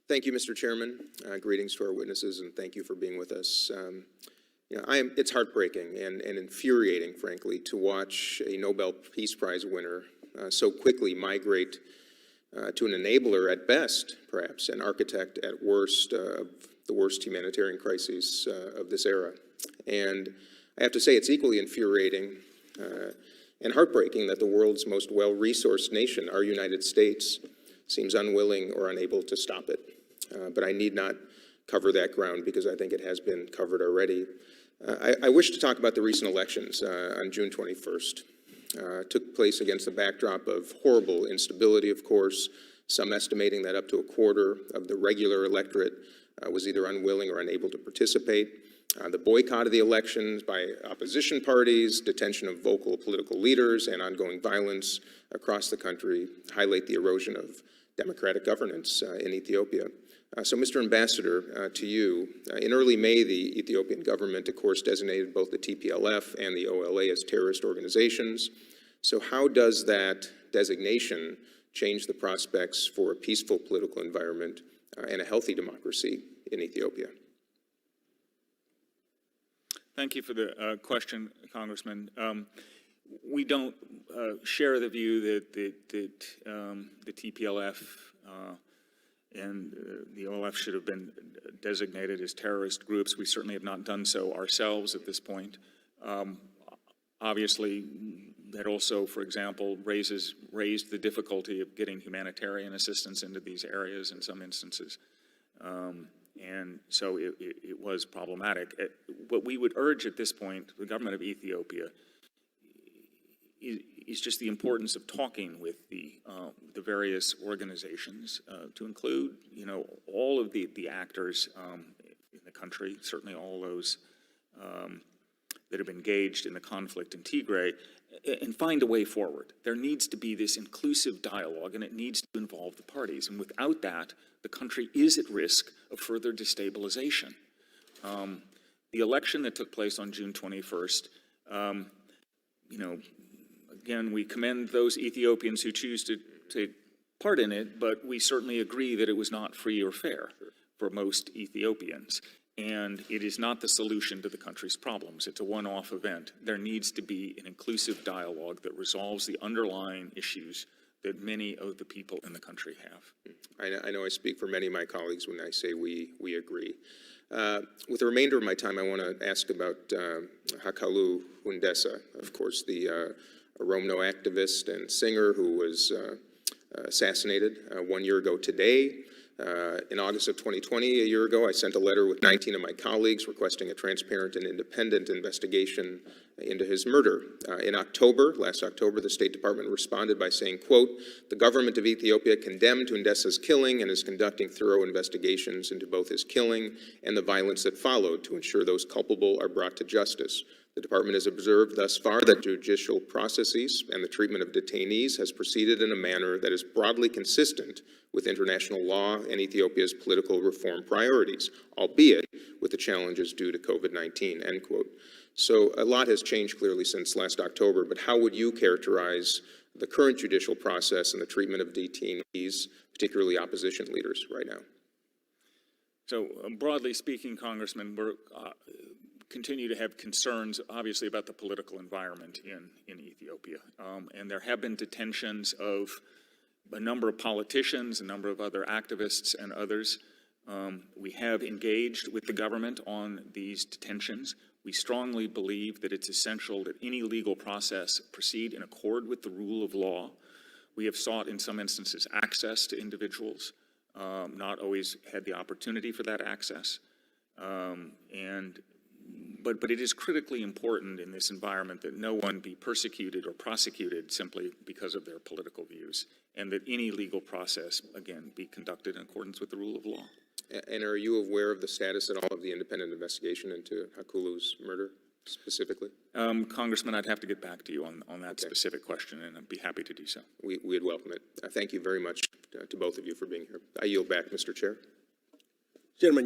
Thank you, Mr. Chairman. Greetings to our witnesses, and thank you for being with us. It's heartbreaking and infuriating, frankly, to watch a Nobel Peace Prize winner so quickly migrate to an enabler at best, perhaps, an architect at worst of the worst humanitarian crises of this era. And I have to say it's equally infuriating and heartbreaking that the world's most well-resourced nation, our United States, seems unwilling or unable to stop it. But I need not cover that ground because I think it has been covered already. I wish to talk about the recent elections on June 21st. Took place against the backdrop of horrible instability, of course, some estimating that up to a quarter of the regular electorate was either unwilling or unable to participate. The boycott of the elections by opposition parties, detention of vocal political leaders, and ongoing violence across the country highlight the erosion of democratic governance in Ethiopia. So, Mr. Ambassador, to you, in early May, the Ethiopian government, of course, designated both the TPLF and the OLA as terrorist organizations. So how does that designation change the prospects for a peaceful political environment and a healthy democracy in Ethiopia? Thank you for the question, Congressman. We don't share the view that the TPLF and the OLF should have been designated as terrorist groups. We certainly have not done so ourselves at this point. Obviously, that also, for example, raised the difficulty of getting humanitarian assistance into these areas in some instances. And so it was problematic. What we would urge at this point, the government of Ethiopia, is just the importance of talking with the various organizations to include, all of the actors in the country, certainly all those that have engaged in the conflict in Tigray, and find a way forward. There needs to be this inclusive dialogue, and it needs to involve the parties. And without that, the country is at risk of further destabilization. The election that took place on June 21st, again, we commend those Ethiopians who choose to take part in it, but we certainly agree that it was not free or fair for most Ethiopians. And it is not the solution to the country's problems. It's a one-off event. There needs to be an inclusive dialogue that resolves the underlying issues that many of the people in the country have. I know I speak for many of my colleagues when I say we agree. With the remainder of my time, I want to ask about Hakalu Hundessa, of course, the Oromno activist and singer who was assassinated 1 year ago today. In August of 2020, a year ago, I sent a letter with 19 of my colleagues requesting a transparent and independent investigation into his murder. Last October, the State Department responded by saying, quote, "The government of Ethiopia condemned Hundessa's killing and is conducting thorough investigations into both his killing and the violence that followed to ensure those culpable are brought to justice. The department has observed thus far that judicial processes and the treatment of detainees has proceeded in a manner that is broadly consistent with international law and Ethiopia's political reform priorities, albeit with the challenges due to COVID-19, end quote. So a lot has changed clearly since last October, but how would you characterize the current judicial process and the treatment of detainees, particularly opposition leaders, right now? So broadly speaking, Congressman, we're continue to have concerns, obviously, about the political environment in Ethiopia. And there have been detentions of a number of politicians, a number of other activists and others. We have engaged with the government on these detentions. We strongly believe that it's essential that any legal process proceed in accord with the rule of law. We have sought, in some instances, access to individuals, not always had the opportunity for that access. But it is critically important in this environment that no one be persecuted or prosecuted simply because of their political views, and that any legal process, again, be conducted in accordance with the rule of law. And are you aware of the status at all of the independent investigation into Hakulu's murder specifically? Congressman, I'd have to get back to you on that specific question, and I'd be happy to do so. We'd welcome it. Thank you very much to both of you for being here. I yield back, Mr. Chair. Gentlemen.